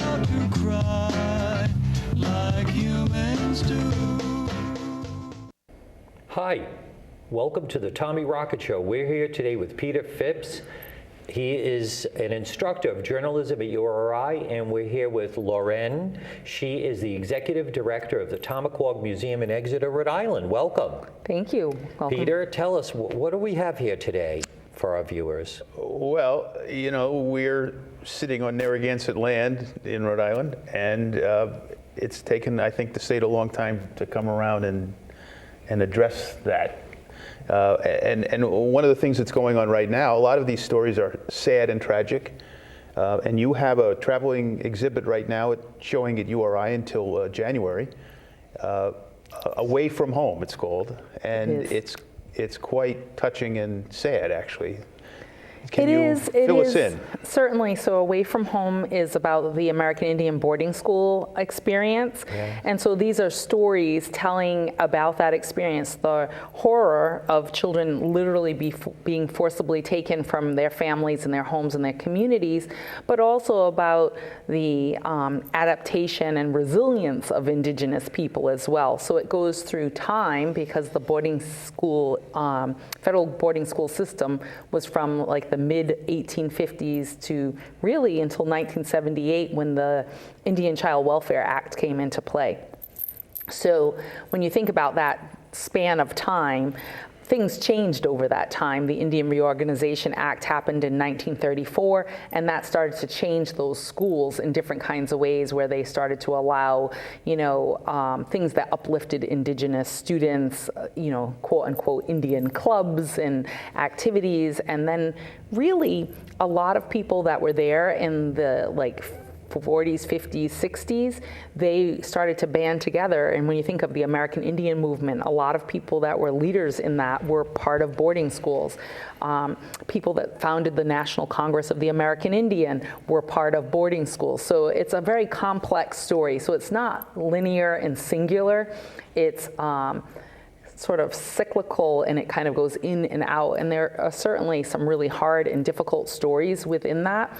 allowed to cry like humans do. Hi, welcome to the Tommy Rocket Show. We're here today with Peter Phipps. He is an instructor of journalism at URI, and we're here with Lorén. She is the executive director of the Tomaquag Museum in Exeter, Rhode Island. Welcome. Thank you. Welcome. Peter, tell us, what do we have here today for our viewers? Well, you know, we're sitting on Narragansett land in Rhode Island, and it's taken, I think, the state a long time to come around and address that. And one of the things that's going on right now, a lot of these stories are sad and tragic. And you have a traveling exhibit right now showing at URI until January. Away from Home, it's called. And it's quite touching and sad, actually. Can you fill us in? Certainly. So Away from Home is about the American Indian boarding school experience. Yeah. And so these are stories telling about that experience, the horror of children literally being forcibly taken from their families and their homes and their communities, but also about the adaptation and resilience of indigenous people as well. So it goes through time because the boarding school, federal boarding school system was from like the mid-1850s to really until 1978 when the Indian Child Welfare Act came into play. So when you think about that span of time, things changed over that time. The Indian Reorganization Act happened in 1934, and that started to change those schools in different kinds of ways where they started to allow, things that uplifted indigenous students, quote unquote Indian clubs and activities. And then really a lot of people that were there in the 40s, 50s, 60s, they started to band together. And when you think of the American Indian movement, a lot of people that were leaders in that were part of boarding schools. People that founded the National Congress of the American Indian were part of boarding schools. So it's a very complex story. So it's not linear and singular. It's sort of cyclical, and it kind of goes in and out. And there are certainly some really hard and difficult stories within that,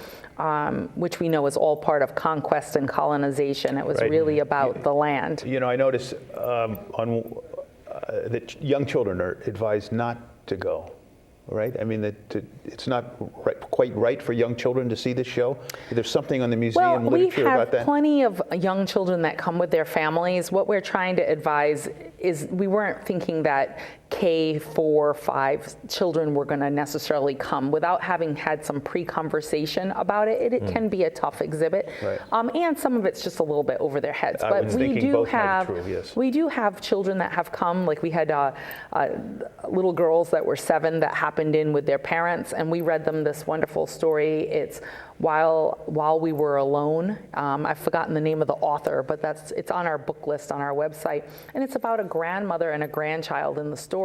which we know is all part of conquest and colonization. It was really about the land. I notice that young children are advised not to go. Right? I mean, it's not quite right for young children to see this show. There's something on the museum literature about that. We have plenty of young children that come with their families. What we're trying to advise is we weren't thinking that K4, 5 children were going to necessarily come without having had some pre-conversation about it. It can be a tough exhibit, right. And some of it's just a little bit over their heads. I But was we thinking do both might be have true, yes. we do have children that have come. Like we had little girls that were 7 that happened in with their parents, and we read them this wonderful story. It's While We Were Alone. I've forgotten the name of the author, but it's on our book list on our website. And it's about a grandmother and a grandchild in the story.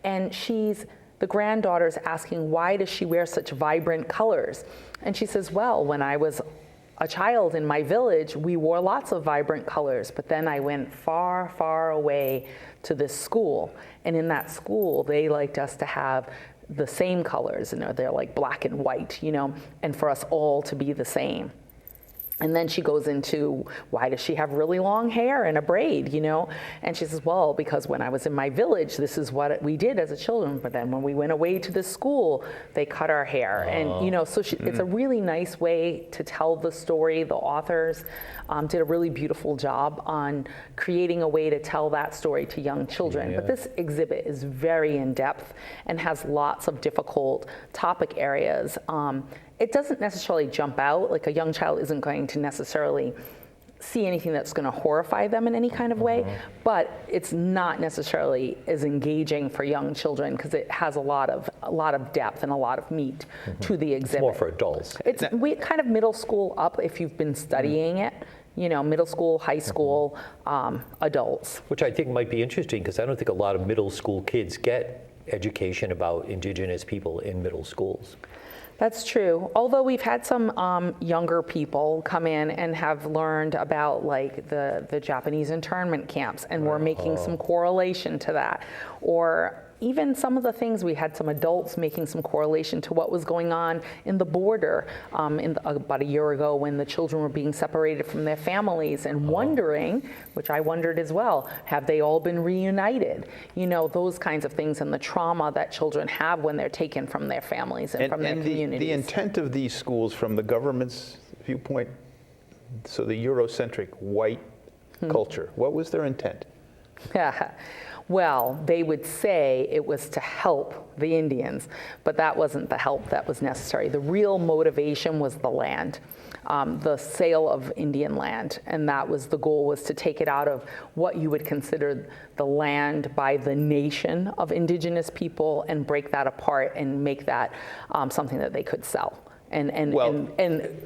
And the granddaughter's asking, why does she wear such vibrant colors? And she says, well, when I was a child in my village, we wore lots of vibrant colors, but then I went far, far away to this school. And in that school, they liked us to have the same colors, and they're like black and white, and for us all to be the same. And then she goes into, why does she have really long hair and a braid, And she says, well, because when I was in my village, this is what we did as a children. But then when we went away to the school, they cut our hair. And, so it's a really nice way to tell the story. The authors did a really beautiful job on creating a way to tell that story to young children. Yeah. But this exhibit is very in-depth and has lots of difficult topic areas. It doesn't necessarily jump out, like a young child isn't going to necessarily see anything that's going to horrify them in any kind of way, but it's not necessarily as engaging for young children because it has a lot of depth and a lot of meat to the exhibit. It's more for adults. It's kind of middle school up if you've been studying it. Middle school, high school, adults. Which I think might be interesting because I don't think a lot of middle school kids get education about indigenous people in middle schools. That's true. Although we've had some younger people come in and have learned about like the Japanese internment camps, and we're making some correlation to that. Or even some of the things, we had some adults making some correlation to what was going on in the border about a year ago when the children were being separated from their families and wondering, which I wondered as well, have they all been reunited? You know, those kinds of things, and the trauma that children have when they're taken from their families and from their communities. The intent of these schools from the government's viewpoint, so the Eurocentric white culture, what was their intent? Well, they would say it was to help the Indians, but that wasn't the help that was necessary. The real motivation was the land, the sale of Indian land, and that was the goal, was to take it out of what you would consider the land by the nation of indigenous people and break that apart and make that something that they could sell. And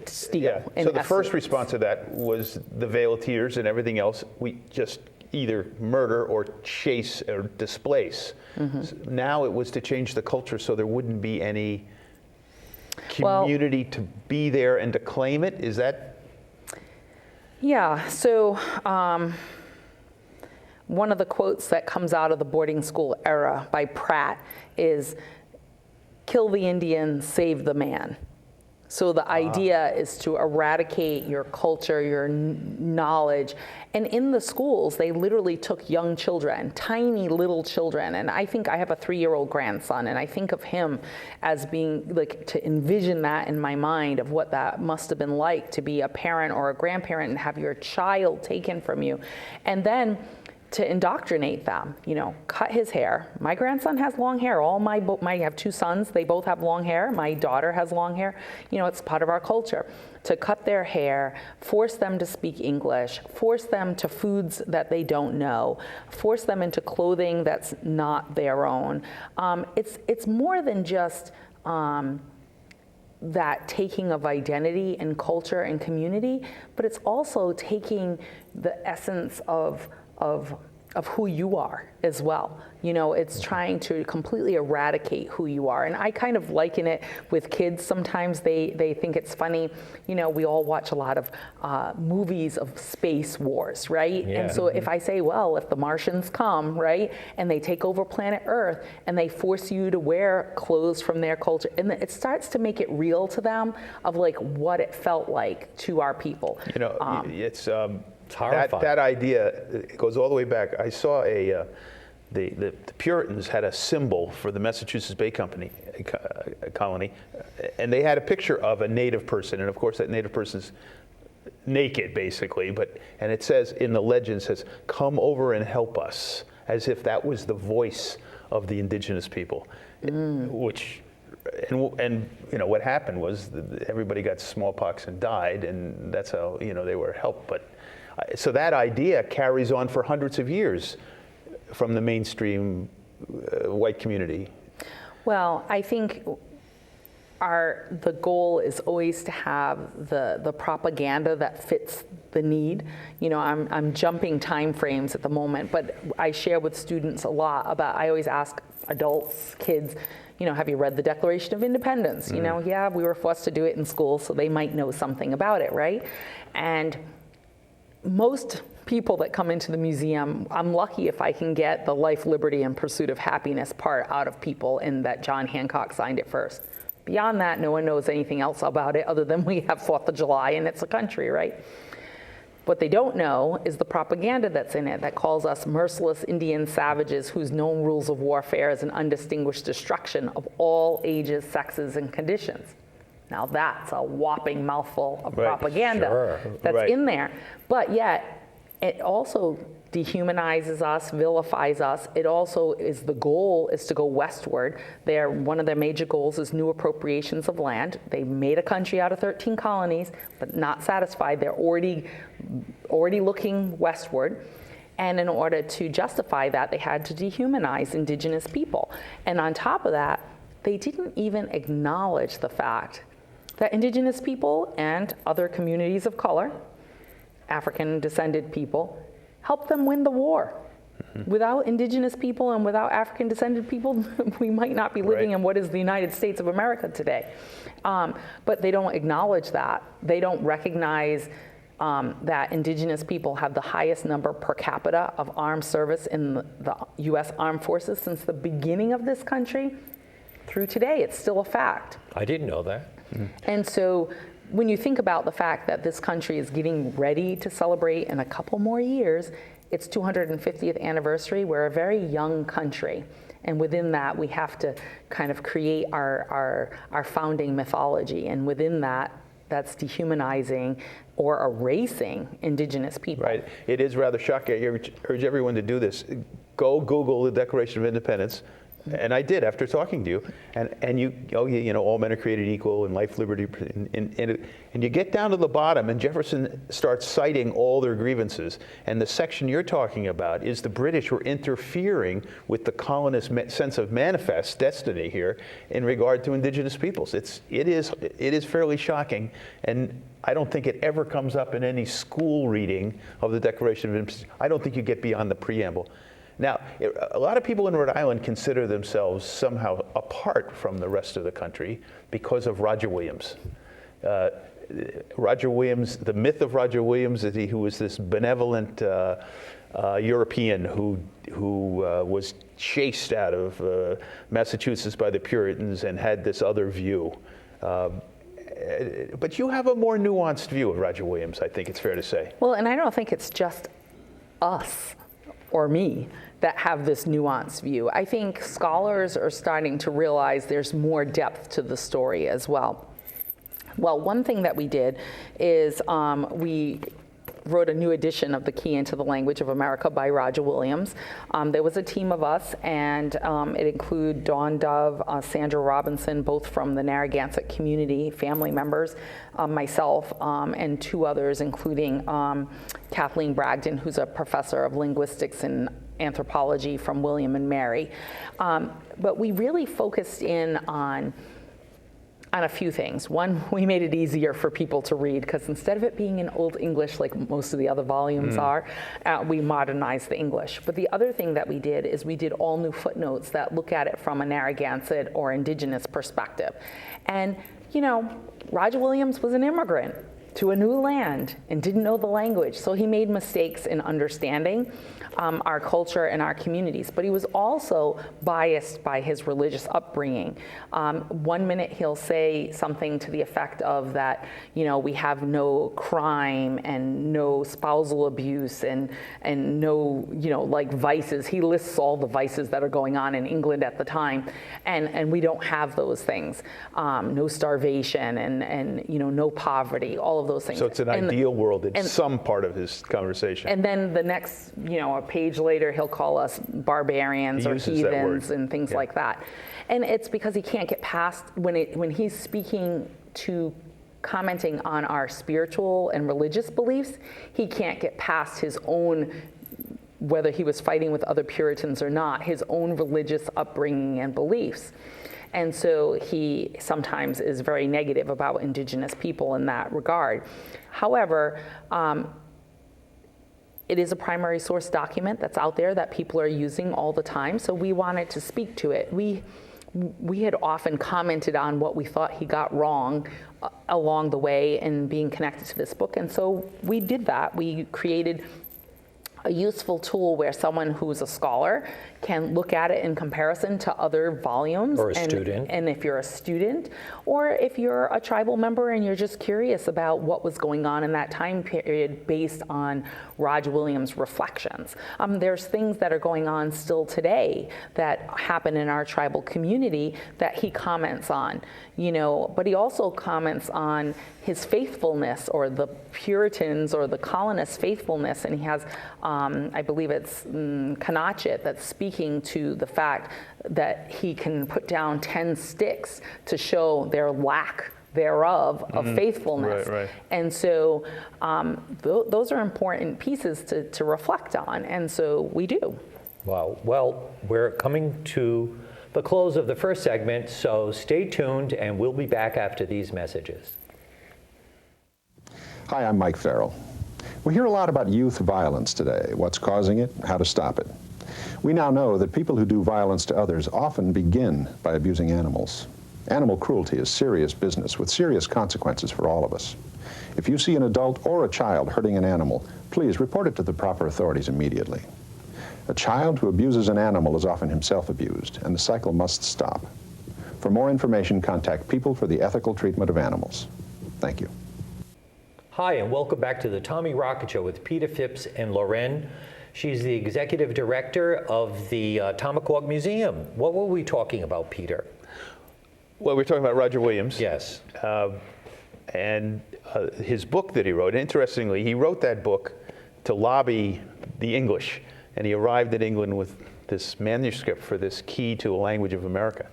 steal. Yeah. So the first response to that was the Veil of Tears and everything else. We just either murder or chase or displace. So now it was to change the culture so there wouldn't be any community to be there and to claim it. Is that? Yeah. So one of the quotes that comes out of the boarding school era by Pratt is, "Kill the Indian, save the man." So the idea is to eradicate your culture, your knowledge. And in the schools, they literally took young children, tiny little children. And I think I have a 3-year-old grandson, and I think of him as being like, to envision that in my mind of what that must have been like to be a parent or a grandparent and have your child taken from you. And then to indoctrinate them, you know, cut his hair. My grandson has long hair. I have 2 sons. They both have long hair. My daughter has long hair. You know, it's part of our culture. To cut their hair, force them to speak English, force them to foods that they don't know, force them into clothing that's not their own. It's more than just that taking of identity and culture and community, but it's also taking the essence of who you are as well. You know, it's trying to completely eradicate who you are. And I kind of liken it with kids. Sometimes they think it's funny. You know, we all watch a lot of movies of space wars, right? Yeah. And so if I say, well, if the Martians come, right, and they take over planet Earth and they force you to wear clothes from their culture, and it starts to make it real to them of like what it felt like to our people. You know, it's horrifying. that idea, it goes all the way back. I saw the Puritans had a symbol for the Massachusetts Bay Company colony, and they had a picture of a native person, and of course that native person's naked basically, and it says in the legend, says, "Come over and help us," as if that was the voice of the indigenous people, which. And you know what happened was everybody got smallpox and died, and that's how, you know, they were helped. But so that idea carries on for hundreds of years from the mainstream white community. Well, I think the goal is always to have the propaganda that fits the need. You know, I'm jumping time frames at the moment, but I share with students a lot about, I always ask adults, kids, you know, have you read the Declaration of Independence? You know, yeah, we were forced to do it in school, so they might know something about it, right? And most people that come into the museum, I'm lucky if I can get the life, liberty, and pursuit of happiness part out of people, and that John Hancock signed it first. Beyond that, no one knows anything else about it other than we have 4th of July and it's a country, right? What they don't know is the propaganda that's in it that calls us merciless Indian savages whose known rules of warfare is an undistinguished destruction of all ages, sexes, and conditions. Now that's a whopping mouthful of propaganda that's in there. But yet, it also dehumanizes us, vilifies us. It also is, the goal is to go westward. One of their major goals is new appropriations of land. They made a country out of 13 colonies, but not satisfied. They're already looking westward. And in order to justify that, they had to dehumanize indigenous people. And on top of that, they didn't even acknowledge the fact that indigenous people and other communities of color, African descended people, helped them win the war. Without indigenous people and without African descended people, we might not be living in what is the United States of America today. But they don't acknowledge that. They don't recognize that indigenous people have the highest number per capita of armed service in the U.S. Armed Forces since the beginning of this country through today. It's still a fact. I didn't know that. And so when you think about the fact that this country is getting ready to celebrate in a couple more years its 250th anniversary, we're a very young country. And within that, we have to kind of create our founding mythology. And within that, that's dehumanizing or erasing indigenous people. Right. It is rather shocking. I urge everyone to do this. Go Google the Declaration of Independence. And I did after talking to you, and you know, all men are created equal in life, liberty, and you get down to the bottom, and Jefferson starts citing all their grievances. And the section you're talking about is the British were interfering with the colonists' sense of manifest destiny here in regard to indigenous peoples. It is fairly shocking, and I don't think it ever comes up in any school reading of the Declaration of Independence. I don't think you get beyond the preamble. Now, a lot of people in Rhode Island consider themselves somehow apart from the rest of the country because of Roger Williams. Roger Williams, the myth of Roger Williams, is who was this benevolent European who was chased out of Massachusetts by the Puritans and had this other view. But you have a more nuanced view of Roger Williams, I think it's fair to say. Well, and I don't think it's just us or me that have this nuanced view. I think scholars are starting to realize there's more depth to the story as well. Well, one thing that we did is we wrote a new edition of The Key into the Language of America by Roger Williams. There was a team of us, and it included Dawn Dove, Sandra Robinson, both from the Narragansett community, family members, myself, and two others, including Kathleen Bragdon, who's a professor of linguistics and anthropology from William and Mary. But we really focused in on a few things. One, we made it easier for people to read, because instead of it being in Old English like most of the other volumes are, we modernized the English. But the other thing that we did is we did all new footnotes that look at it from a Narragansett or indigenous perspective. And, you know, Roger Williams was an immigrant to a new land and didn't know the language, so he made mistakes in understanding our culture and our communities, but he was also biased by his religious upbringing. One minute he'll say something to the effect of that, you know, we have no crime and no spousal abuse and no, you know, like vices. He lists all the vices that are going on in England at the time, and we don't have those things. No starvation and you know, no poverty, all of those things. So it's an ideal world in some part of his conversation. And then the next, you know, a page later, he'll call us barbarians or heathens and things like that. And it's because he can't get past, when he's speaking to commenting on our spiritual and religious beliefs, he can't get past his own, whether he was fighting with other Puritans or not, his own religious upbringing and beliefs. And so he sometimes is very negative about indigenous people in that regard. However, it is a primary source document that's out there that people are using all the time, so we wanted to speak to it. We had often commented on what we thought he got wrong along the way in being connected to this book, and so we did that. We created a useful tool where someone who's a scholar can look at it in comparison to other volumes. Or a student. And if you're a student, or if you're a tribal member and you're just curious about what was going on in that time period based on Roger Williams' reflections. There's things that are going on still today that happen in our tribal community that he comments on, you know, but he also comments on his faithfulness, or the Puritans or the colonists' faithfulness, and he has, I believe it's Kanachet that's speaking to the fact that he can put down 10 sticks to show their lack thereof of faithfulness. Right. And so those are important pieces to reflect on, and so we do. Wow. Well, we're coming to the close of the first segment, so stay tuned, and we'll be back after these messages. Hi, I'm Mike Farrell. We hear a lot about youth violence today, what's causing it, how to stop it. We now know that people who do violence to others often begin by abusing animals. Animal cruelty is serious business with serious consequences for all of us. If you see an adult or a child hurting an animal, please report it to the proper authorities immediately. A child who abuses an animal is often himself abused, and the cycle must stop. For more information, contact People for the Ethical Treatment of Animals. Thank you. Hi, and welcome back to the Tommy Rocket Show with Peter Phipps and Lorén. She's the executive director of the Tomaquag Museum. What were we talking about, Peter? Well, we're talking about Roger Williams. Yes. And his book that he wrote. And interestingly, he wrote that book to lobby the English. And he arrived in England with this manuscript for this key to a language of America.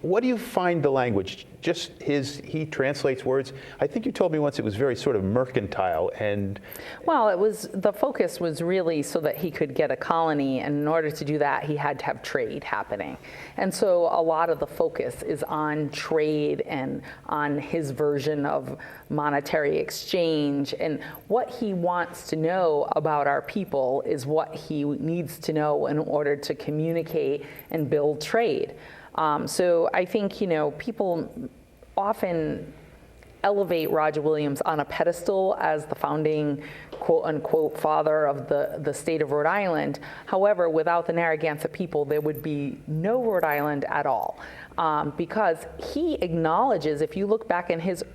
What do you find the language? Just he translates words. I think you told me once it was very sort of mercantile and. Well, the focus was really so that he could get a colony, and in order to do that, he had to have trade happening. And so a lot of the focus is on trade and on his version of monetary exchange. And what he wants to know about our people is what he needs to know in order to communicate and build trade. So I think, people often elevate Roger Williams on a pedestal as the founding, quote unquote, father of the state of Rhode Island. However, without the Narragansett people, there would be no Rhode Island at all. Because he acknowledges, if you look back in his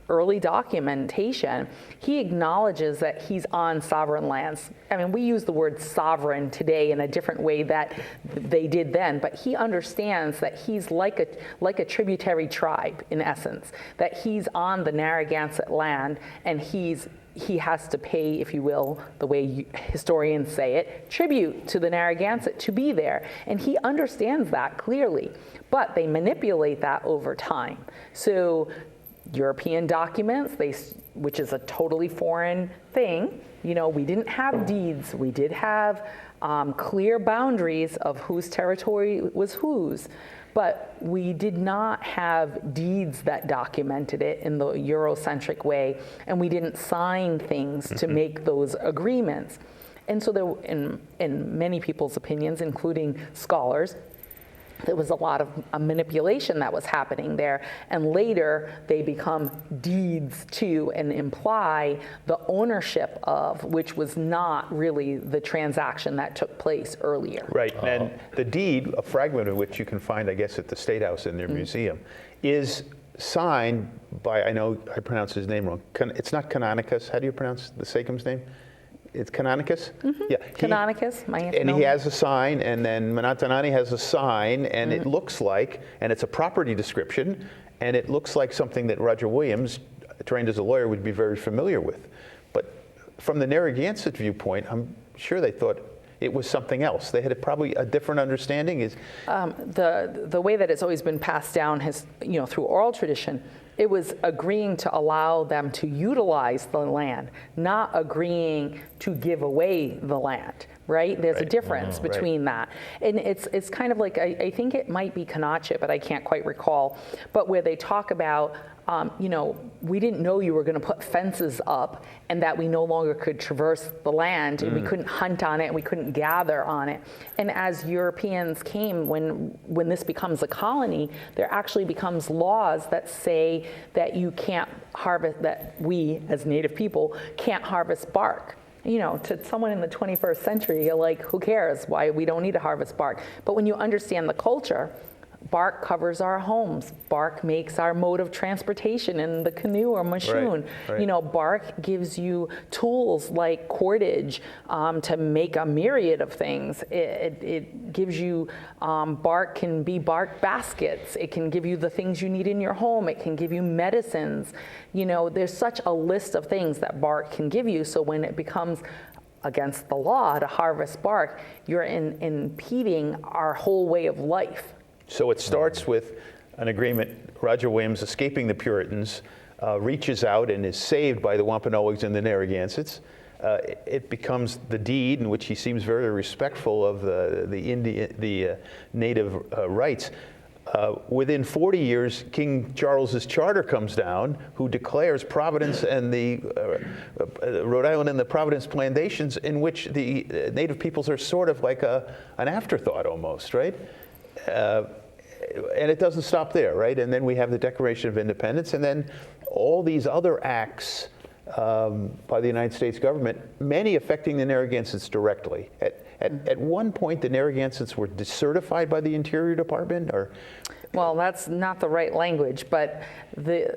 early documentation, he acknowledges that he's on sovereign lands. I mean, we use the word sovereign today in a different way that they did then, but he understands that he's like a tributary tribe, in essence, that he's on the Narragansett land, and he has to pay, if you will, the way historians say it, tribute to the Narragansett to be there. And he understands that clearly, but they manipulate that over time. So European documents, which is a totally foreign thing. We didn't have deeds. We did have clear boundaries of whose territory was whose, but we did not have deeds that documented it in the Eurocentric way, and we didn't sign things to make those agreements. And so there, in many people's opinions, including scholars, there was a lot of manipulation that was happening there, and later they become deeds to and imply the ownership of, which was not really the transaction that took place earlier. Right, and the deed, a fragment of which you can find, I guess, at the State House in their museum, is signed by, I know I pronounced his name wrong, it's not Canonicus, how do you pronounce the Sachems name? It's Canonicus? Yeah. Canonicus, and he has a sign, and then Manatanani has a sign, and it looks like, and it's a property description, and it looks like something that Roger Williams, trained as a lawyer, would be very familiar with. But from the Narragansett viewpoint, I'm sure they thought it was something else. They had probably a different understanding. The way that it's always been passed down through oral tradition, it was agreeing to allow them to utilize the land, not agreeing to give away the land, right? There's a difference between that. And it's kind of like, I think it might be Canachet, but I can't quite recall, but where they talk about, we didn't know you were going to put fences up and that we no longer could traverse the land and we couldn't hunt on it and we couldn't gather on it. And as Europeans came, when this becomes a colony, there actually becomes laws that say that you can't harvest, that we as Native people can't harvest bark. To someone in the 21st century, you're like, who cares? Why we don't need to harvest bark? But when you understand the culture, bark covers our homes. Bark makes our mode of transportation in the canoe or mashoon. Right. Bark gives you tools like cordage to make a myriad of things. It gives you, bark can be bark baskets. It can give you the things you need in your home. It can give you medicines. There's such a list of things that bark can give you. So when it becomes against the law to harvest bark, you're impeding our whole way of life. So it starts with an agreement. Roger Williams, escaping the Puritans, reaches out and is saved by the Wampanoags and the Narragansetts. It becomes the deed, in which he seems very respectful of the native rights. Within 40 years, King Charles's charter comes down, who declares Providence and the Rhode Island and the Providence plantations, in which the native peoples are sort of like an afterthought almost, right? And it doesn't stop there, right? And then we have the Declaration of Independence, and then all these other acts by the United States government, many affecting the Narragansetts directly. At one point, the Narragansetts were decertified by the Interior Department, or? Well, that's not the right language, but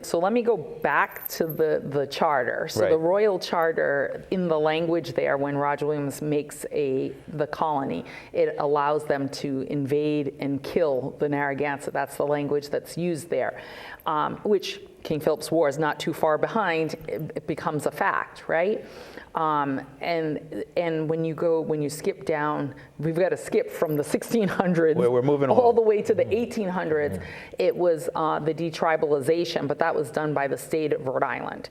so let me go back to the charter. So Right. the royal charter, in the language there, when Roger Williams makes the colony, it allows them to invade and kill the Narragansett. That's the language that's used there, which King Philip's War is not too far behind. It becomes a fact, right? And when you skip down, we've got to skip from the 1600s We're moving all along. the way to the 1800s. It was the detribalization, but that was done by the state of Rhode Island.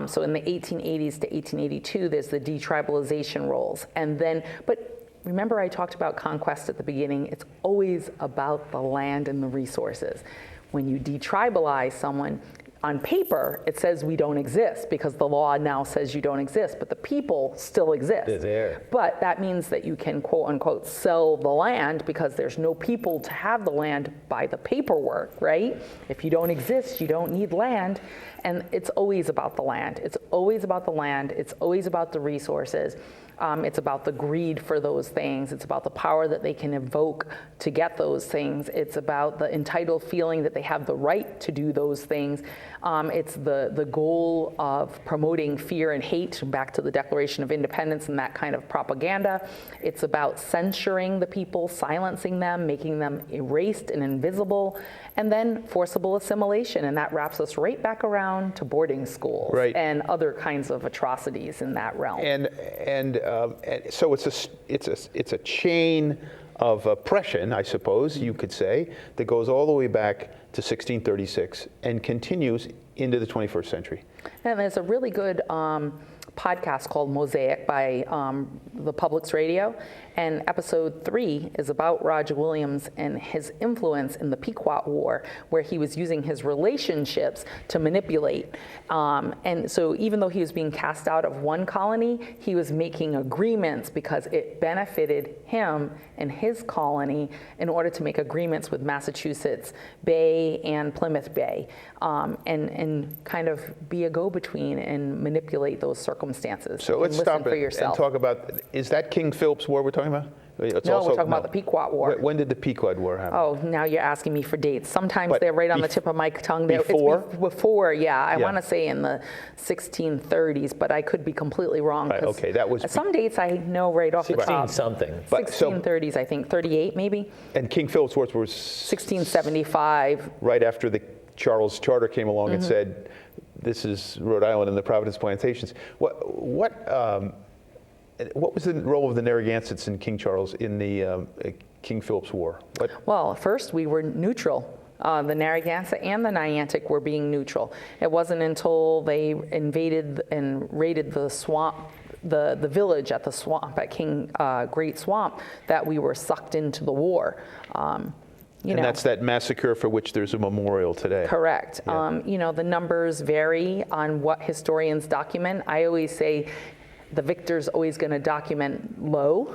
So in the 1880s to 1882, there's the detribalization rolls. And then, but remember I talked about conquest at the beginning. It's always about the land and the resources. When you detribalize someone, on paper, it says we don't exist because the law now says you don't exist, but the people still exist. They're there. But that means that you can, quote unquote, sell the land because there's no people to have the land by the paperwork, right? If you don't exist, you don't need land. And it's always about the land. It's always about the land. It's always about the resources. It's about the greed for those things. It's about the power that they can evoke to get those things. It's about the entitled feeling that they have the right to do those things. It's the goal of promoting fear and hate, back to the Declaration of Independence and that kind of propaganda. It's about censuring the people, silencing them, making them erased and invisible, and then forcible assimilation. And that wraps us right back around to boarding schools Right. and other kinds of atrocities in that realm. And so it's a chain of oppression, I suppose you could say, that goes all the way back to 1636 and continues into the 21st century. And there's a really good podcast called Mosaic by the Public's Radio, and episode 3 is about Roger Williams and his influence in the Pequot War, where he was using his relationships to manipulate. And so even though he was being cast out of one colony, he was making agreements because it benefited him and his colony in order to make agreements with Massachusetts Bay and Plymouth Bay, and kind of be a go-between and manipulate those circumstances. So let's Listen stop for it yourself. and talk about, is that King Philip's War we're talking about? It's No, we're talking about the Pequot War. When did the Pequot War happen? Oh, now you're asking me for dates. Sometimes But they're right on the tip of my tongue. before? It's before, yeah. I Yeah. want to say in the 1630s, but I could be completely wrong. Right, 'cause okay, that was some dates I know right off the 16 top. something. But so- 1630s, I think. 38, maybe. And King Philip's War was 1675. right after the Charles Charter came along Mm-hmm. and said, this is Rhode Island and the Providence Plantations. What was the role of the Narragansetts and King Charles in the King Philip's War? Well, first we were neutral. The Narragansett and the Niantic were being neutral. It wasn't until they invaded and raided the swamp, the village at the swamp, at King Great Swamp, that we were sucked into the war. And that's that massacre for which there's a memorial today. Correct. Yeah. The numbers vary on what historians document. I always say the victor's always going to document low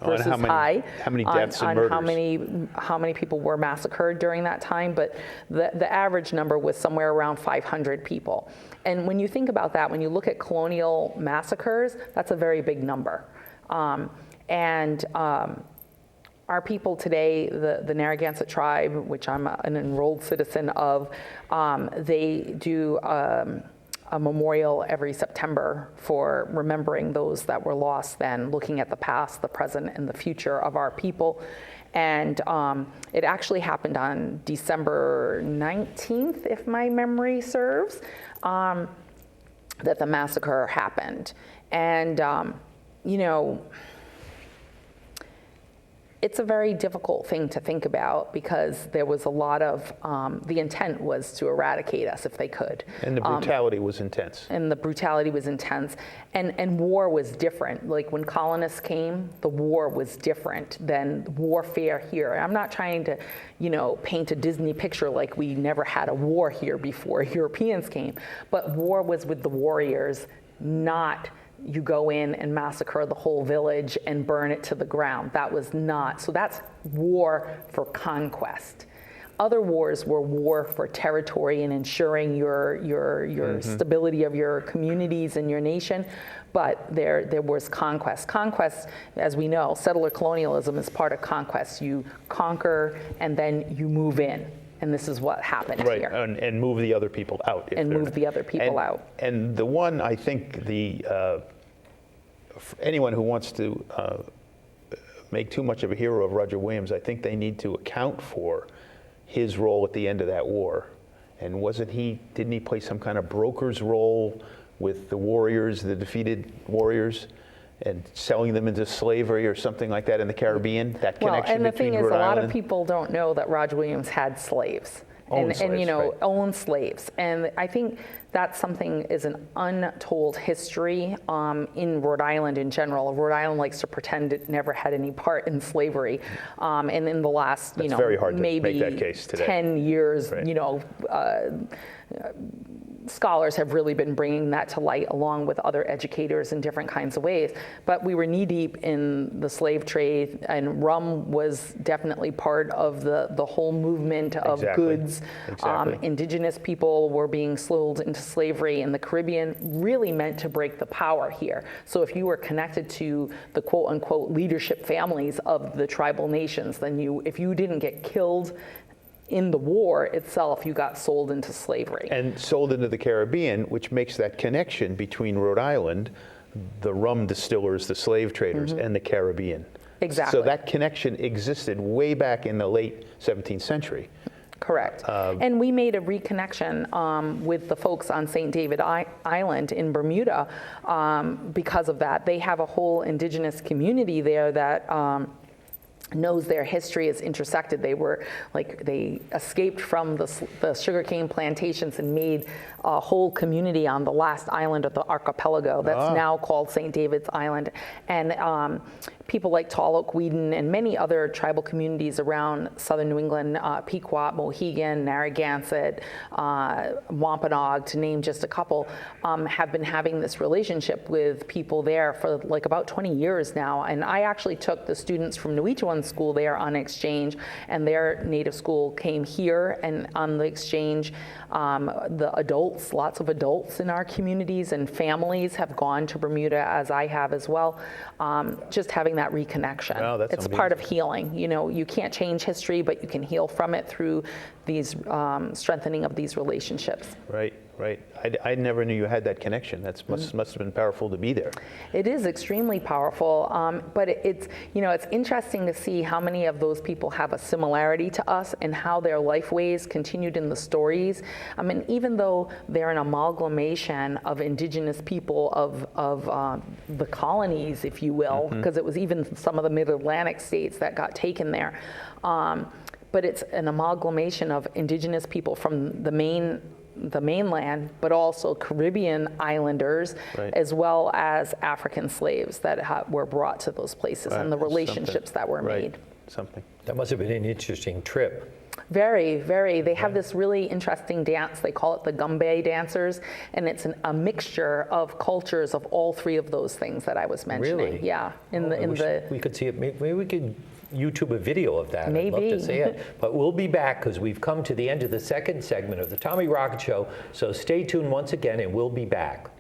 versus high. How many deaths and murders? How many people were massacred during that time, but the average number was somewhere around 500 people. And when you think about that, when you look at colonial massacres, that's a very big number. Our people today, the Narragansett tribe, which I'm an enrolled citizen of, they do a memorial every September for remembering those that were lost then, looking at the past, the present, and the future of our people. And it actually happened on December 19th, if my memory serves, that the massacre happened. And, it's a very difficult thing to think about because there was a lot of, the intent was to eradicate us if they could. And the brutality was intense. And the brutality was intense. And war was different. Like when colonists came, the war was different than warfare here. I'm not trying to, paint a Disney picture like we never had a war here before Europeans came. But war was with the warriors, not you go in and massacre the whole village and burn it to the ground. That was not. So that's war for conquest. other wars were war for territory and ensuring your stability of your communities and your nation. But there was conquest. Conquest, as we know, settler colonialism is part of conquest. You conquer and then you move in. And this is what happened right, here. and move the other people out. And move the other people out. And the one, I think, anyone who wants to make too much of a hero of Roger Williams, I think they need to account for his role at the end of that war. And didn't he play some kind of broker's role with the warriors, the defeated warriors, and selling them into slavery or something like that in the Caribbean? That connection between Rhode Island. Well, and the thing is, a lot of people don't know that Roger Williams had slaves. Owned slaves, right. Owned slaves. And I think that's something is an untold history in Rhode Island in general. Rhode Island likes to pretend it never had any part in slavery. And in the last, very hard to maybe make that case today. 10 years, right. Scholars have really been bringing that to light along with other educators in different kinds of ways. But we were knee deep in the slave trade, and rum was definitely part of the whole movement of goods. Exactly. Indigenous people were being sold into slavery in the Caribbean, really meant to break the power here. So if you were connected to the quote unquote leadership families of the tribal nations, then if you didn't get killed in the war itself, you got sold into slavery. And sold into the Caribbean, which makes that connection between Rhode Island, the rum distillers, the slave traders, and the Caribbean. Exactly. So that connection existed way back in the late 17th century. Correct. And we made a reconnection with the folks on St. David Island in Bermuda because of that. They have a whole indigenous community there that knows their history is intersected. They escaped from the sugarcane plantations and made a whole community on the last island of the archipelago that's now called St. David's Island. And people like Tomaquag and many other tribal communities around southern New England, Pequot, Mohegan, Narragansett, Wampanoag, to name just a couple, have been having this relationship with people there for like about 20 years now. And I actually took the students from Newituan School there on exchange, and their native school came here, and on the exchange, the adults, lots of adults in our communities and families have gone to Bermuda, as I have as well, just having that reconnection. Wow, that's it's amazing. part of healing. You can't change history, but you can heal from it through these strengthening of these relationships. Right. I never knew you had that connection. That must have been powerful to be there. It is extremely powerful, but it's interesting to see how many of those people have a similarity to us and how their life ways continued in the stories. I mean, even though they're an amalgamation of indigenous people of the colonies, if you will, because it was even some of the mid-Atlantic states that got taken there. But it's an amalgamation of indigenous people from the mainland, but also Caribbean islanders, right. as well as African slaves that were brought to those places, Right. and the relationships that were Right. made. Something. That must have been an interesting trip. Very, very. They have this really interesting dance. They call it the Gumbe dancers, and it's a mixture of cultures of all three of those things that I was mentioning. Really? Yeah. We could see it. Maybe we could YouTube a video of that. Maybe. I'd love to see it. But we'll be back because we've come to the end of the second segment of the Tommy Rocket Show. So stay tuned once again, and we'll be back.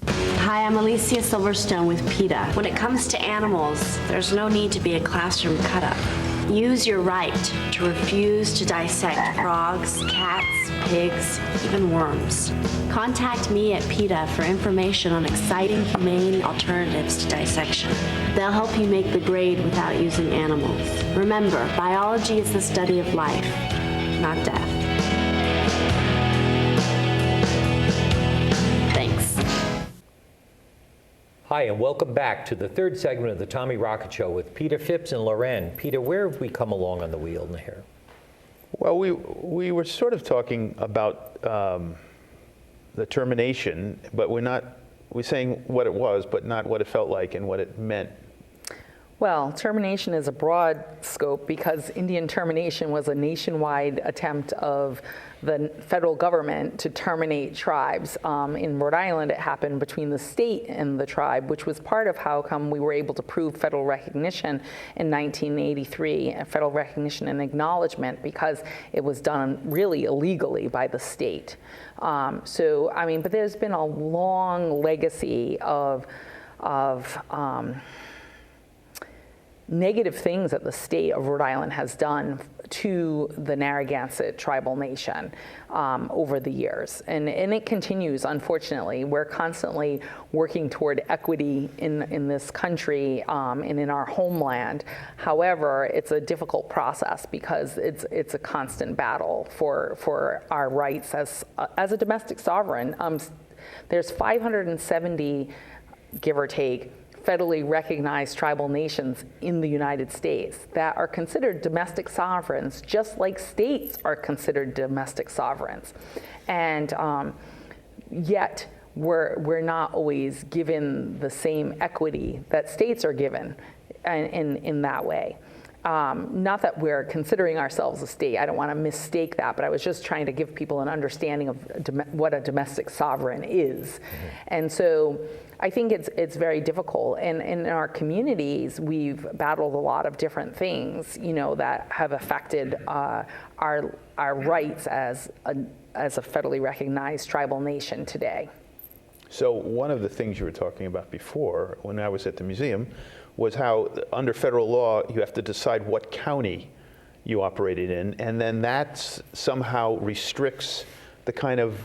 Hi, I'm Alicia Silverstone with PETA. When it comes to animals, there's no need to be a classroom cut-up. Use your right to refuse to dissect frogs, cats, pigs, even worms. Contact me at PETA for information on exciting, humane alternatives to dissection. They'll help you make the grade without using animals. Remember, biology is the study of life, not death. Thanks. Hi, and welcome back to the third segment of the Tommy Rocket Show with Peter Phipps and Lorén. Peter, where have we come along on the wheel here? Well, we were sort of talking about the termination, but we're saying what it was, but not what it felt like and what it meant. Well, termination is a broad scope because Indian termination was a nationwide attempt of the federal government to terminate tribes. In Rhode Island, it happened between the state and the tribe, which was part of how come we were able to prove federal recognition in 1983, federal recognition and acknowledgement, because it was done really illegally by the state. So, I mean, but there's been a long legacy of negative things that the state of Rhode Island has done to the Narragansett tribal nation over the years. And it continues, unfortunately. We're constantly working toward equity in this country and in our homeland. However, it's a difficult process because it's a constant battle for our rights as a domestic sovereign. There's 570, give or take, federally recognized tribal nations in the United States that are considered domestic sovereigns, just like states are considered domestic sovereigns. And yet, we're not always given the same equity that states are given in that way. Not that we're considering ourselves a state. I don't want to mistake that, but I was just trying to give people an understanding of what a domestic sovereign is. Mm-hmm. And so I think it's very difficult. And in our communities, we've battled a lot of different things, that have affected our rights as a federally recognized tribal nation today. So one of the things you were talking about before, when I was at the museum, was how under federal law you have to decide what county you operated in, and then that somehow restricts the kind of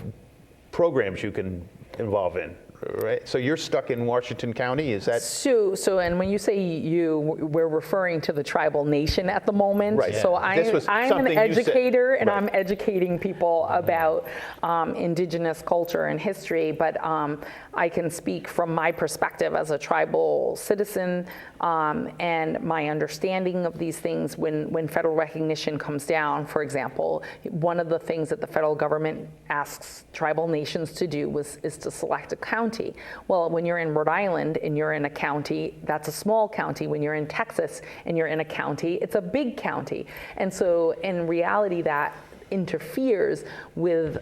programs you can involve in. Right. So you're stuck in Washington County, is that? So, and when you say you, we're referring to the tribal nation at the moment. Right. So I'm an educator, and right. I'm educating people about indigenous culture and history, but I can speak from my perspective as a tribal citizen and my understanding of these things when federal recognition comes down. For example, one of the things that the federal government asks tribal nations to do is to select a county. Well, when you're in Rhode Island and you're in a county, that's a small county. When you're in Texas and you're in a county, it's a big county. And so in reality, that interferes with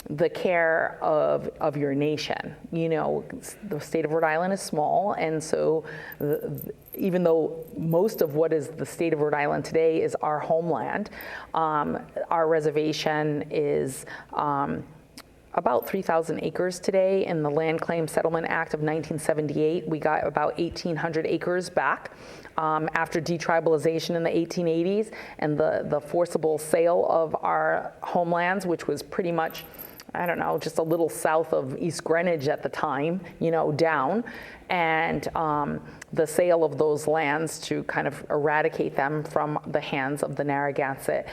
the care of your nation. The state of Rhode Island is small, and so even though most of what is the state of Rhode Island today is our homeland, our reservation is about 3,000 acres today. In the Land Claim Settlement Act of 1978, we got about 1,800 acres back after detribalization in the 1880s and the forcible sale of our homelands, which was pretty much, I don't know, just a little south of East Greenwich at the time, down. And the sale of those lands to kind of eradicate them from the hands of the Narragansett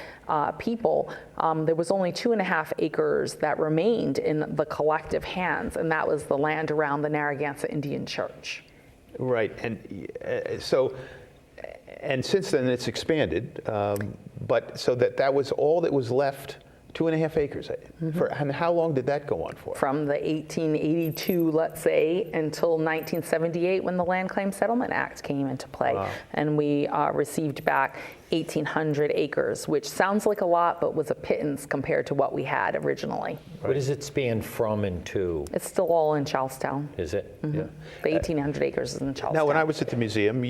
people, there was only 2.5 acres that remained in the collective hands, and that was the land around the Narragansett Indian Church. Right, and and since then it's expanded, but so that was all that was left. 2.5 acres. Mm-hmm. And how long did that go on for? From the 1882, let's say, until 1978, when the Land Claim Settlement Act came into play. Wow. And we received back 1,800 acres, which sounds like a lot, but was a pittance compared to what we had originally. Right. What does it span from and to? It's still all in Charlestown. Is it? Mm-hmm. Yeah. The 1,800 acres is in Charlestown. Now, when I was at the museum,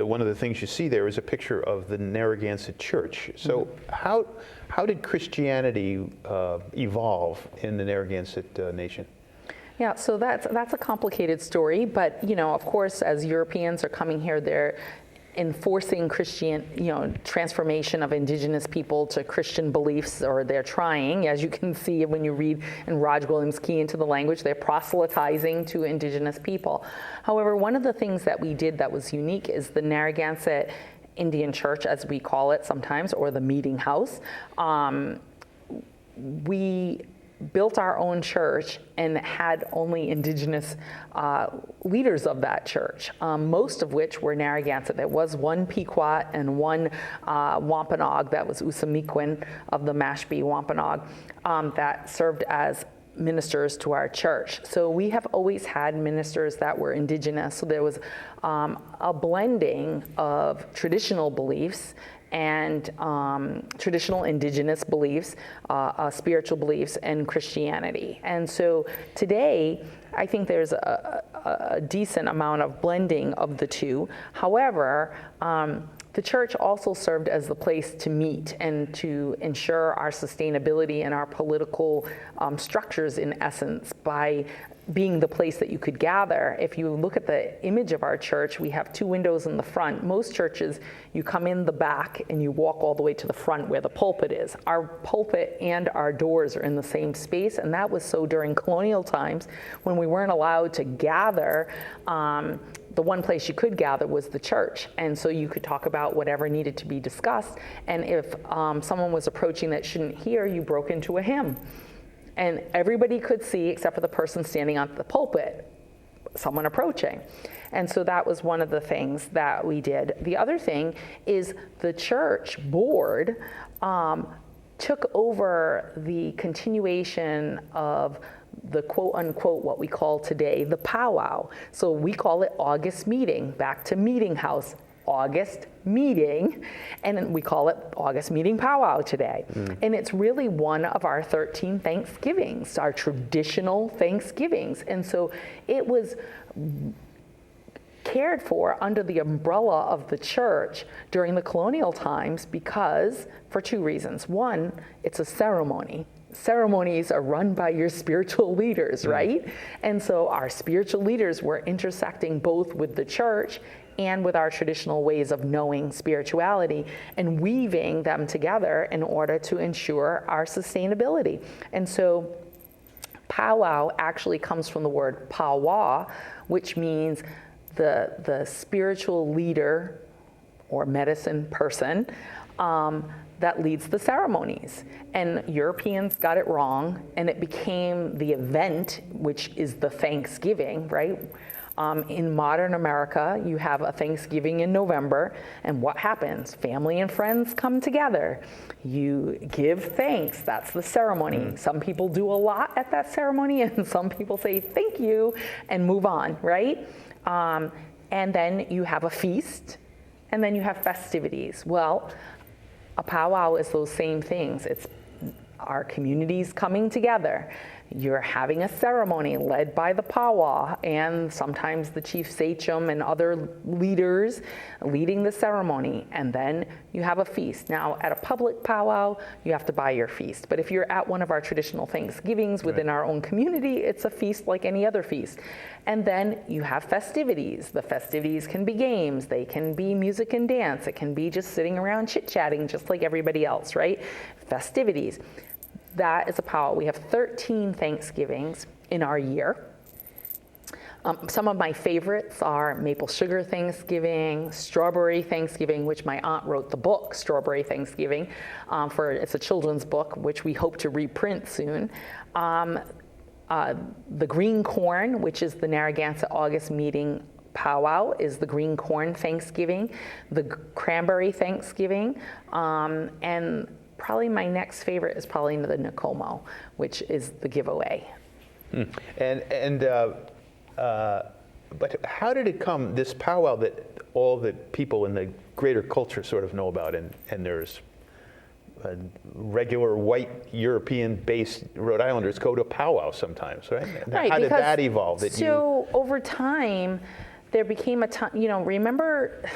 one of the things you see there is a picture of the Narragansett Church. So how did Christianity evolve in the Narragansett nation? Yeah, so that's a complicated story, but of course, as Europeans are coming here, they're enforcing transformation of indigenous people to Christian beliefs, or they're trying, as you can see when you read in Rog Williams' Key into the Language, they're proselytizing to indigenous people. However, one of the things that we did that was unique is the Narragansett Indian Church, as we call it sometimes, or the meeting house. We built our own church and had only indigenous leaders of that church, most of which were Narragansett. There was one Pequot and one Wampanoag, that was Usamiquin of the Mashpee Wampanoag, that served as ministers to our church. So we have always had ministers that were indigenous. So there was a blending of traditional beliefs and traditional indigenous beliefs, spiritual beliefs, and Christianity. And so today, I think there's a decent amount of blending of the two. However, the church also served as the place to meet and to ensure our sustainability and our political structures, in essence, by being the place that you could gather. If you look at the image of our church, we have 2 windows in the front. Most churches, you come in the back and you walk all the way to the front where the pulpit is. Our pulpit and our doors are in the same space, and that was so during colonial times when we weren't allowed to gather. The one place you could gather was the church, and so you could talk about whatever needed to be discussed, and if someone was approaching that shouldn't hear, you broke into a hymn. And everybody could see, except for the person standing on the pulpit, someone approaching. And so that was one of the things that we did. The other thing is the church board took over the continuation of the quote unquote, what we call today, the powwow. So we call it August meeting, back to meeting house. August meeting, and then we call it August meeting powwow today. And it's really one of our 13 Thanksgivings, our traditional Thanksgivings. And so it was cared for under the umbrella of the church during the colonial times because, for 2 reasons. One, it's a ceremony. Ceremonies are run by your spiritual leaders, right? And so our spiritual leaders were intersecting both with the church and with our traditional ways of knowing spirituality and weaving them together in order to ensure our sustainability. And so powwow actually comes from the word powwow, which means the spiritual leader or medicine person that leads the ceremonies. And Europeans got it wrong, and it became the event, which is the Thanksgiving, right? In modern America, you have a Thanksgiving in November, and what happens? Family and friends come together. You give thanks. That's the ceremony. Some people do a lot at that ceremony, and some people say thank you and move on, right? And then you have a feast, and then you have festivities. Well, a powwow is those same things. It's our communities coming together. You're having a ceremony led by the powwow and sometimes the chief sachem and other leaders leading the ceremony, and then you have a feast. Now, at a public powwow, you have to buy your feast, but if you're at one of our traditional Thanksgivings within our own community, it's a feast like any other feast. And then you have festivities. The festivities can be games, they can be music and dance, it can be just sitting around chit-chatting just like everybody else, right? Festivities. That is a powwow. We have 13 Thanksgivings in our year. Some of my favorites are Maple Sugar Thanksgiving, Strawberry Thanksgiving, which my aunt wrote the book, Strawberry Thanksgiving, it's a children's book, which we hope to reprint soon. The Green Corn, which is the Narragansett August meeting powwow, is the Green Corn Thanksgiving, the Cranberry Thanksgiving, and probably my next favorite is probably the Nakomo, which is the giveaway. But how did it come, this powwow that all the people in the greater culture sort of know about, and there's regular white European-based Rhode Islanders go to powwow sometimes, right? Right. How did that evolve? Over time, there became a time, remember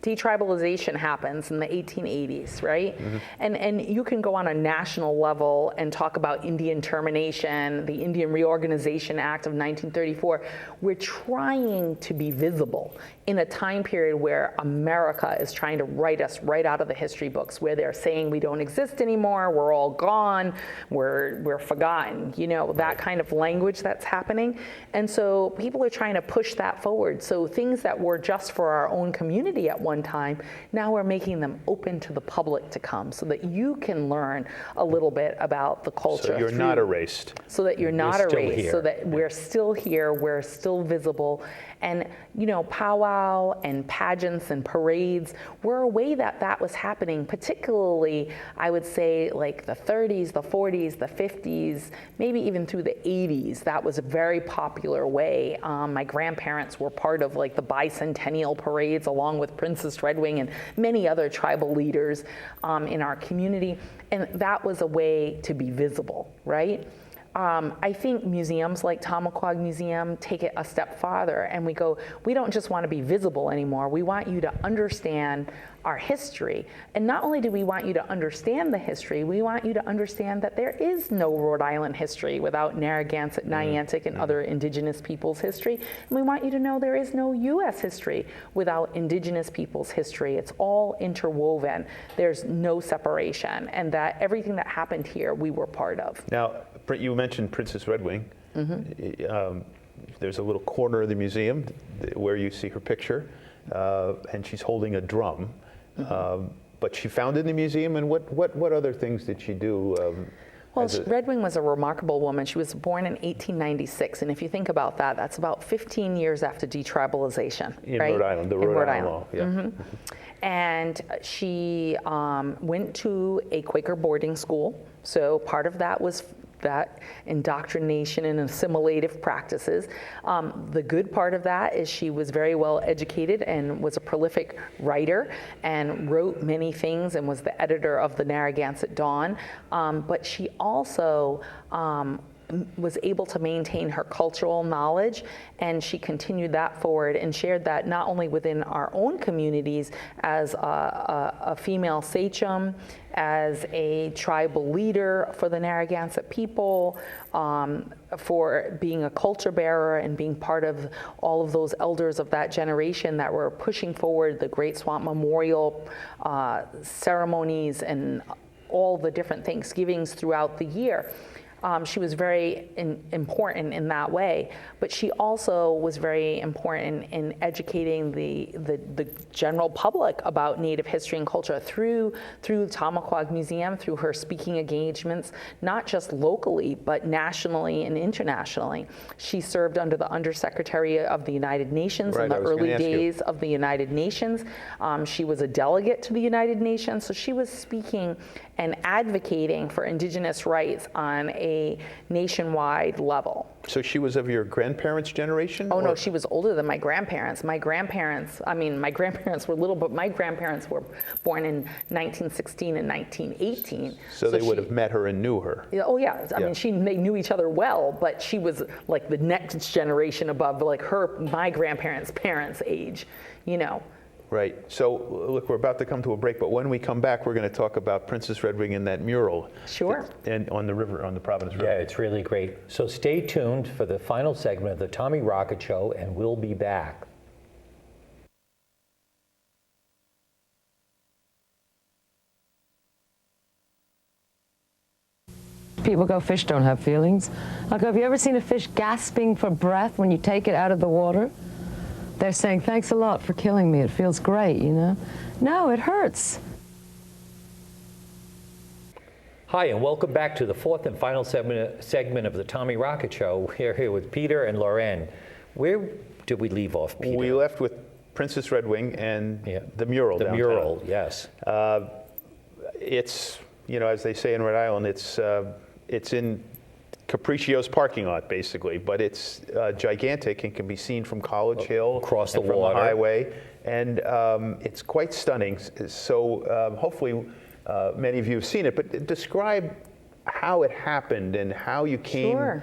detribalization happens in the 1880s, right? And you can go on a national level and talk about Indian termination, the Indian Reorganization Act of 1934. We're trying to be visible in a time period where America is trying to write us right out of the history books, where they're saying we don't exist anymore, we're all gone, we're forgotten, that kind of language that's happening. And so people are trying to push that forward. So things that were just for our own community at one one time. Now we're making them open to the public to come so that you can learn a little bit about the culture. So you're not erased. So that you're not We're still erased, here. so that we're still here, we're still visible. And, you know, powwow and pageants and parades were a way that that was happening, particularly, I would say, like the 30s, the 40s, the 50s, maybe even through the 80s. That was a very popular way. My grandparents were part of like the bicentennial parades along with Princess Redwing and many other tribal leaders in our community. And that was a way to be visible, right? I think museums like Tomaquag Museum take it a step farther, and we go, we don't just want to be visible anymore. We want you to understand our history. And not only do we want you to understand the history, we want you to understand that there is no Rhode Island history without Narragansett, Niantic, and other indigenous peoples' history. And we want you to know there is no U.S. history without indigenous peoples' history. It's all interwoven. There's no separation. And that everything that happened here, we were part of. Now, you mentioned Princess Redwing. There's a little corner of the museum where you see her picture, and she's holding a drum. But she found it in the museum, and what other things did she do? Well, Redwing was a remarkable woman. She was born in 1896, and if you think about that, that's about 15 years after detribalization, in right? Rhode Island, the Rhode Island law. Yeah. And she went to a Quaker boarding school, so part of that was that indoctrination and assimilative practices. The good part of that is she was very well educated and was a prolific writer and wrote many things and was the editor of the Narragansett Dawn. But she also was able to maintain her cultural knowledge, and she continued that forward and shared that not only within our own communities as a female sachem, as a tribal leader for the Narragansett people, for being a culture bearer and being part of all of those elders of that generation that were pushing forward the Great Swamp Memorial ceremonies and all the different Thanksgivings throughout the year. She was very important in that way, but she also was very important in educating the general public about Native history and culture through the Tomaquag Museum, through her speaking engagements, not just locally, but nationally and internationally. She served under the Undersecretary of the United Nations in the early days of the United Nations. She was a delegate to the United Nations, so she was speaking and advocating for indigenous rights on a nationwide level. So she was of your grandparents' generation? Oh, no, she was older than my grandparents. My grandparents were little, but my grandparents were born in 1916 and 1918. So they would have met her and knew her. Oh, yeah. I mean, they knew each other well, but she was like the next generation above, like my grandparents' parents' age, you know. Right. So, look, we're about to come to a break, but when we come back, we're going to talk about Princess Redwing and that mural. Sure. And on the river, on the Providence River. Yeah, it's really great. So stay tuned for the final segment of the Tommy Rocket Show, and we'll be back. People go, fish don't have feelings. I'll go, have you ever seen a fish gasping for breath when you take it out of the water? They're saying, thanks a lot for killing me. It feels great, you know? No, it hurts. Hi, and welcome back to the fourth and final segment of the Tommy Rocket Show. We're here with Peter and Lorén. Where did we leave off, Peter? We left with Princess Redwing and the mural downtown. The mural, yes. It's, you know, as they say in Rhode Island, it's in Capriccio's parking lot, basically, but it's gigantic and can be seen from College Hill, across the from water, the highway, and it's quite stunning. So hopefully many of you have seen it. But describe how it happened and how you came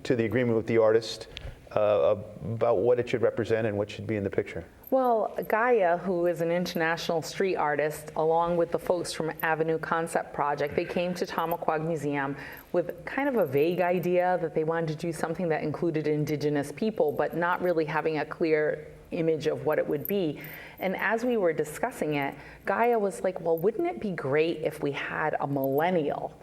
to the agreement with the artist about what it should represent and what should be in the picture. Well, Gaia, who is an international street artist, along with the folks from Avenue Concept Project, they came to Tomaquag Museum with kind of a vague idea that they wanted to do something that included indigenous people, but not really having a clear image of what it would be. And as we were discussing it, Gaia was like, well, wouldn't it be great if we had a millennial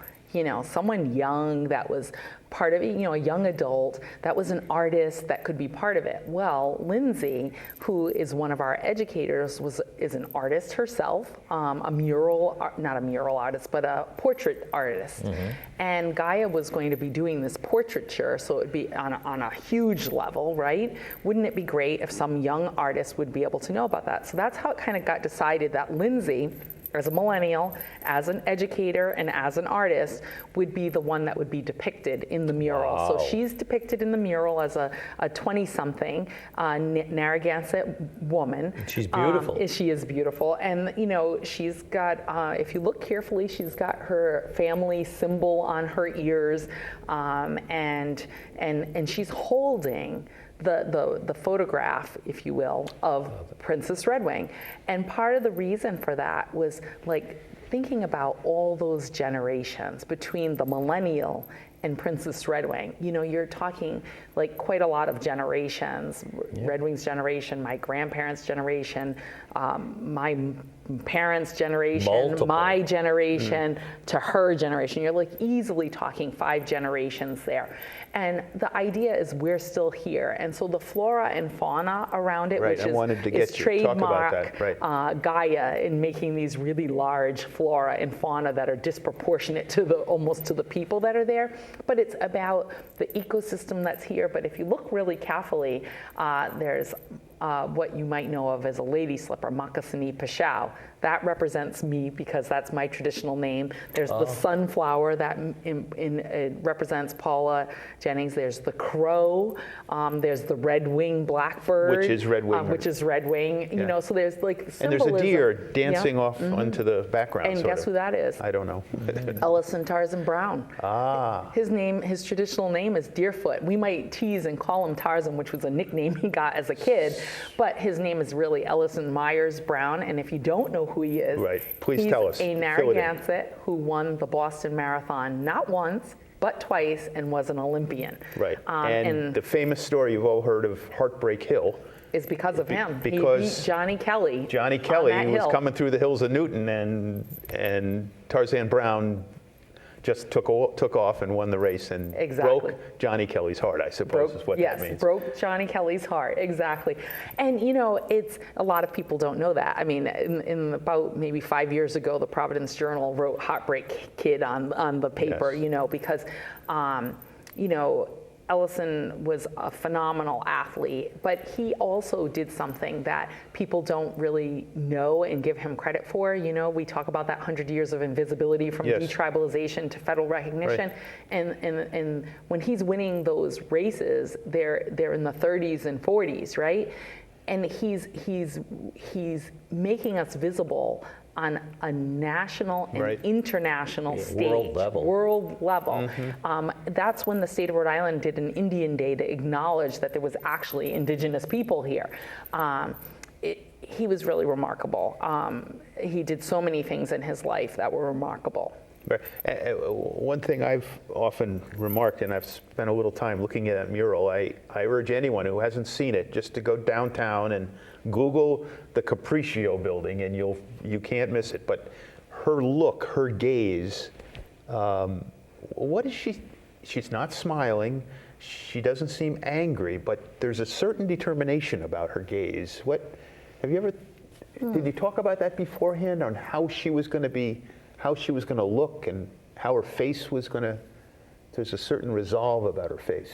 someone young that was part of it, a young adult that was an artist that could be part of it. Well, Lindsay, who is one of our educators, is an artist herself, not a mural artist, but a portrait artist. And Gaia was going to be doing this portraiture, so it would be on a huge level, right? Wouldn't it be great if some young artist would be able to know about that? So that's how it kind of got decided that Lindsay, as a millennial, as an educator, and as an artist, would be the one that would be depicted in the mural. Wow. So she's depicted in the mural as a 20-something Narragansett woman. She's beautiful. She is beautiful. And, she's got, if you look carefully, she's got her family symbol on her ears, and she's holding the photograph, if you will, of Princess Redwing. And part of the reason for that was thinking about all those generations between the millennial and Princess Redwing. You're talking quite a lot of generations. Yeah. Redwing's generation, my grandparents' generation, my parents' generation, Multiple. my generation, to her generation. You're easily talking 5 generations there. And the idea is we're still here. And so the flora and fauna around it, right. which I wanted to is trademark talk about that. Right. Gaia in making these really large flora and fauna that are disproportionate to almost to the people that are there. But it's about the ecosystem that's here. But if you look really carefully, there's what you might know of as a lady slipper, Makassini Pashao. That represents me because that's my traditional name. There's the sunflower that represents Paula Jennings. There's the crow. There's the red-winged blackbird. Which is red-winged. Which is red-wing. Yeah. So there's symbolism. And there's a deer dancing off onto the background. And guess who that is? I don't know. Ellison Tarzan Brown. His traditional name is Deerfoot. We might tease and call him Tarzan, which was a nickname he got as a kid, but his name is really Ellison Myers Brown. And if you don't know who he is, right. Please tell us. He's a Narragansett who won the Boston Marathon not once, but twice, and was an Olympian. Right. And the famous story you've all heard of Heartbreak Hill is because of him. Because he beat Johnny Kelly. Johnny Kelly was hill. coming through the hills of Newton, and Tarzan Brown just took off and won the race and broke Johnny Kelly's heart, I suppose is what that means. Broke Johnny Kelly's heart, exactly. And it's a lot of people don't know that. I mean, in about maybe 5 years ago, the Providence Journal wrote Heartbreak Kid on the paper, yes. Because Ellison was a phenomenal athlete, but he also did something that people don't really know and give him credit for. We talk about that 100 years of invisibility from yes. detribalization to federal recognition. Right. And when he's winning those races, they're in the 30s and 40s, right? And he's making us visible on a national and right. international stage. World level. Mm-hmm. That's when the state of Rhode Island did an Indian Day to acknowledge that there was actually indigenous people here. He was really remarkable. He did so many things in his life that were remarkable. Right. One thing I've often remarked, and I've spent a little time looking at that mural, I urge anyone who hasn't seen it just to go downtown and Google the Capriccio building, and you can't miss it. But her look, her gaze, what is she? She's not smiling. She doesn't seem angry, but there's a certain determination about her gaze. Have you ever? Did you talk about that beforehand on how she was going to be? How she was going to look and how her face was going to, there's a certain resolve about her face.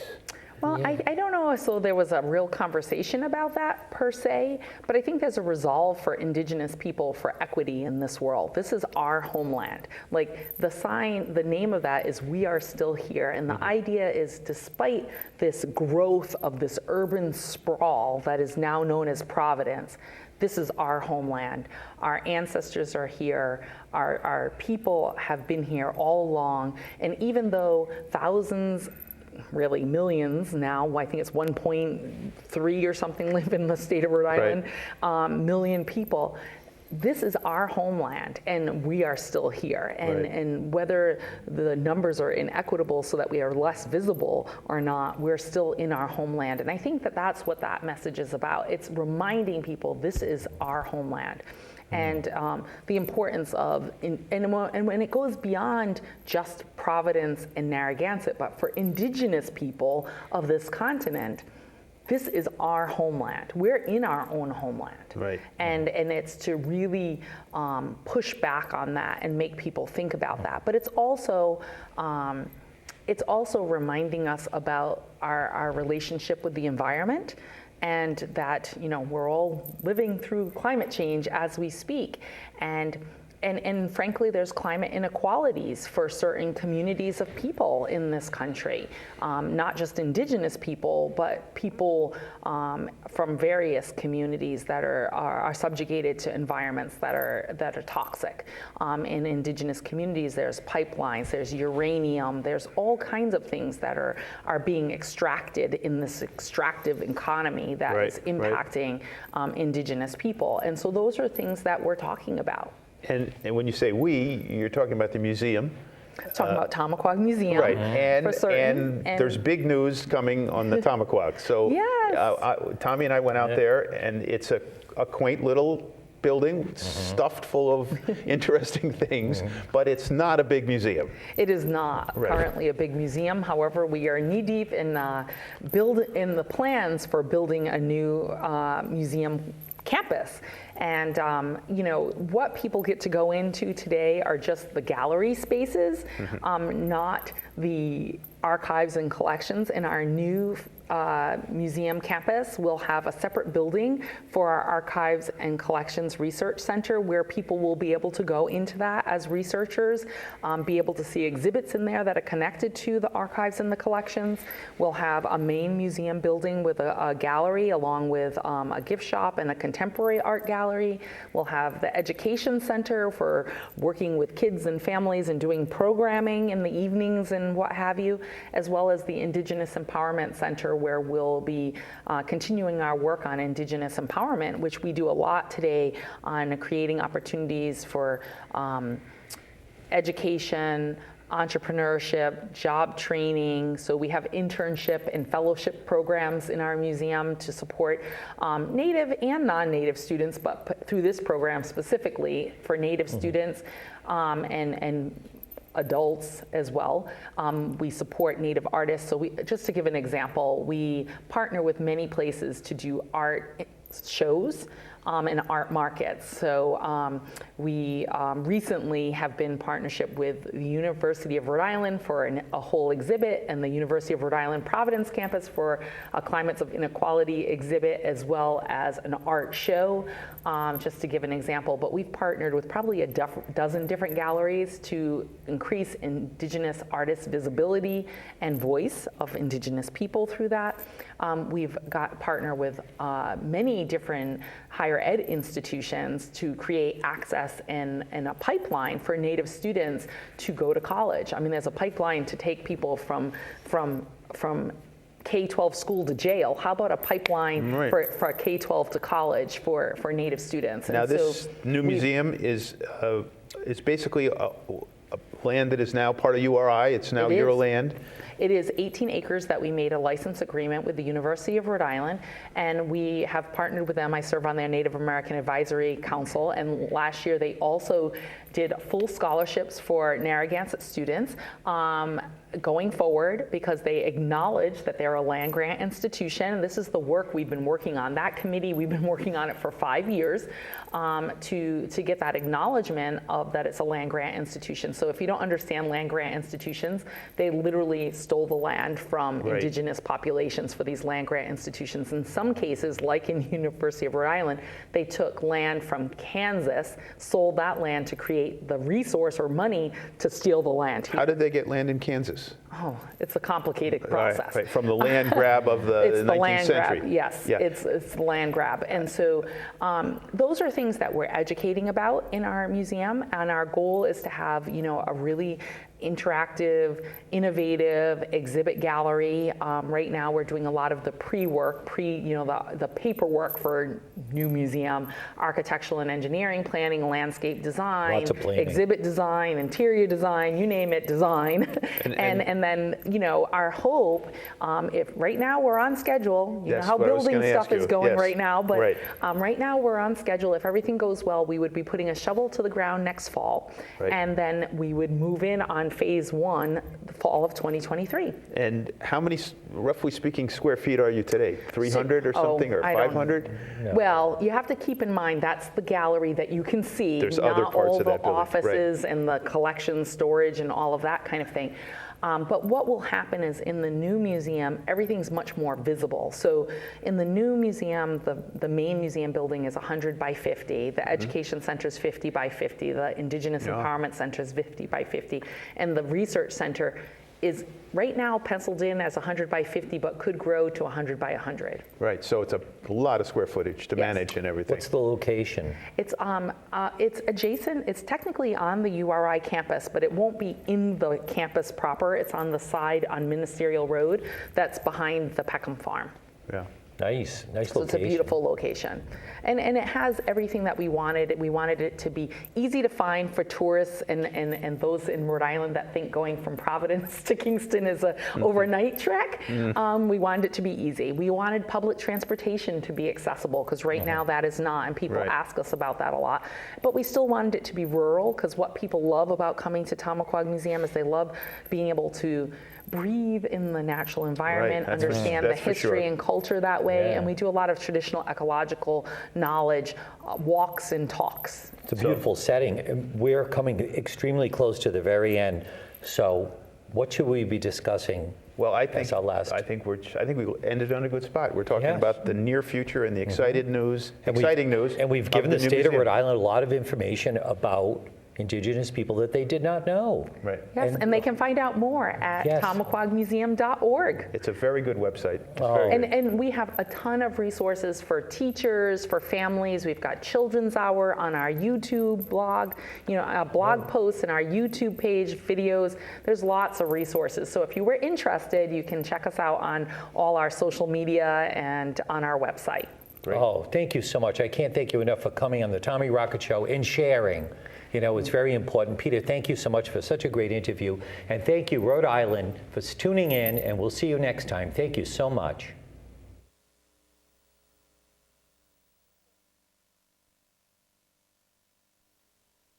Well, yeah. I don't know if there was a real conversation about that per se, but I think there's a resolve for indigenous people for equity in this world. This is our homeland. The name of that is We Are Still Here. And the idea is, despite this growth of this urban sprawl that is now known as Providence, this is our homeland. Our ancestors are here. Our people have been here all along. And even though thousands, really millions now, I think it's 1.3 or something live in the state of Rhode Island, million people, this is our homeland, and we are still here. And whether the numbers are inequitable so that we are less visible or not, we're still in our homeland. And I think that that's what that message is about. It's reminding people this is our homeland. And the importance of, and when it goes beyond just Providence and Narragansett, but for indigenous people of this continent, this is our homeland. We're in our own homeland. Right. And it's to really push back on that and make people think about that. But it's also reminding us about our relationship with the environment, and that, you know, we're all living through climate change as we speak. And frankly, there's climate inequalities for certain communities of people in this country, not just indigenous people, but people from various communities that are subjugated to environments that are toxic. In indigenous communities, there's pipelines, there's uranium, there's all kinds of things that are being extracted in this extractive economy that is impacting indigenous people. And so those are things that we're talking about. And when you say we, you're talking about the museum. Talking about Tomaquag Museum. Right, for certain, and there's big news coming on the Tomaquag. So yes. Tommy and I went out there, and it's a quaint little building stuffed full of interesting things, but it's not a big museum. It is not currently a big museum. However, we are knee-deep in the plans for building a new museum campus. And you know, what people get to go into today are just the gallery spaces, not the archives and collections. In our new museum campus, we'll have a separate building for our Archives and Collections Research Center, where people will be able to go into that as researchers, be able to see exhibits in there that are connected to the archives and the collections. We'll have a main museum building with a gallery, along with a gift shop and a contemporary art gallery. We'll have the education center for working with kids and families and doing programming in the evenings and what have you, as well as the Indigenous Empowerment Center, where we'll be continuing our work on Indigenous empowerment, which we do a lot today on creating opportunities for education, entrepreneurship, job training. So we have internship and fellowship programs in our museum to support Native and non-Native students, but through this program specifically for Native students and adults as well. We support Native artists. So just to give an example, we partner with many places to do art shows and art markets. So we recently have been in partnership with the University of Rhode Island for a whole exhibit, and the University of Rhode Island Providence campus for a Climates of Inequality exhibit, as well as an art show, just to give an example. But we've partnered with probably a dozen different galleries to increase Indigenous artists' visibility and voice of Indigenous people through that. We've got partner with many different higher ed institutions to create access and a pipeline for Native students to go to college. I mean, there's a pipeline to take people from K-12 school to jail. How about a pipeline for K-12 to college for Native students? Now, this new museum is basically a land that is now part of URI. It's now your land. It is 18 acres that we made a license agreement with the University of Rhode Island, and we have partnered with them. I serve on their Native American Advisory Council, and last year they also did full scholarships for Narragansett students going forward, because they acknowledge that they're a land-grant institution. And this is the work we've been working on. That committee, we've been working on it for 5 years to get that acknowledgement of that it's a land-grant institution. So if you don't understand land-grant institutions, they literally stole the land from Indigenous populations for these land-grant institutions. In some cases, like in University of Rhode Island, they took land from Kansas, sold that land to create the resource or money to steal the land. How did they get land in Kansas? Oh, it's a complicated process. Right. From the land grab of the It's the 19th land century. grab, yes. Yeah. It's the land grab. And so those are things that we're educating about in our museum, and our goal is to have, a really interactive, innovative exhibit gallery. Right now we're doing a lot of the pre-work, the paperwork for new museum, architectural and engineering, planning, landscape design, Lots of planning. exhibit design, interior design, you name it, design. And then, our hope, if right now we're on schedule, you know That's how what I was building gonna stuff ask you. is going Yes. right now, but Right. right now we're on schedule. If everything goes well, we would be putting a shovel to the ground next fall. Right. And then we would move in on phase 1, the fall of 2023. And how many, roughly speaking, square feet are you today? 300 or something, or I don't- 500? Well, you have to keep in mind that's the gallery that you can see, There's not other parts all of the that building, right. offices and the collection storage and all of that kind of thing. But what will happen is in the new museum, everything's much more visible. So in the new museum, the main museum building is 100 by 50. The Education Center is 50 by 50. The Indigenous Empowerment Center is 50 by 50. And the Research Center is right now penciled in as 100 by 50, but could grow to 100 by 100. Right, so it's a lot of square footage to Yes. manage and everything. What's the location? It's adjacent. It's technically on the URI campus, but it won't be in the campus proper. It's on the side on Ministerial Road that's behind the Peckham Farm. Yeah. Nice So location. it's a beautiful location. And it has everything that we wanted. We wanted it to be easy to find for tourists and those in Rhode Island that think going from Providence to Kingston is a overnight trek. We wanted it to be easy. We wanted public transportation to be accessible, because right now that is not, and people Right. ask us about that a lot. But we still wanted it to be rural, because what people love about coming to Tomaquag Museum is they love being able to breathe in the natural environment, that's for- understand the that's for history sure. and culture that way, Yeah. and we do a lot of traditional ecological knowledge, walks and talks. It's a beautiful setting. And we're coming extremely close to the very end. So what should we be discussing? Well, I That's our last. think we ended on a good spot. We're talking Yes. about the near future and the exciting news. And we've of given the new state of museum. Rhode Island a lot of information about Indigenous people that they did not know. Right. Yes, and they can find out more at Yes. tomaquagmuseum.org. It's a very good website. It's Oh. very good. And we have a ton of resources for teachers, for families. We've got Children's Hour on our YouTube blog, blog posts and our YouTube page, videos. There's lots of resources. So if you were interested, you can check us out on all our social media and on our website. Great. Oh, thank you so much. I can't thank you enough for coming on the Tommy Rocket Show and sharing. It's very important. Peter, thank you so much for such a great interview. And thank you, Rhode Island, for tuning in, and we'll see you next time. Thank you so much.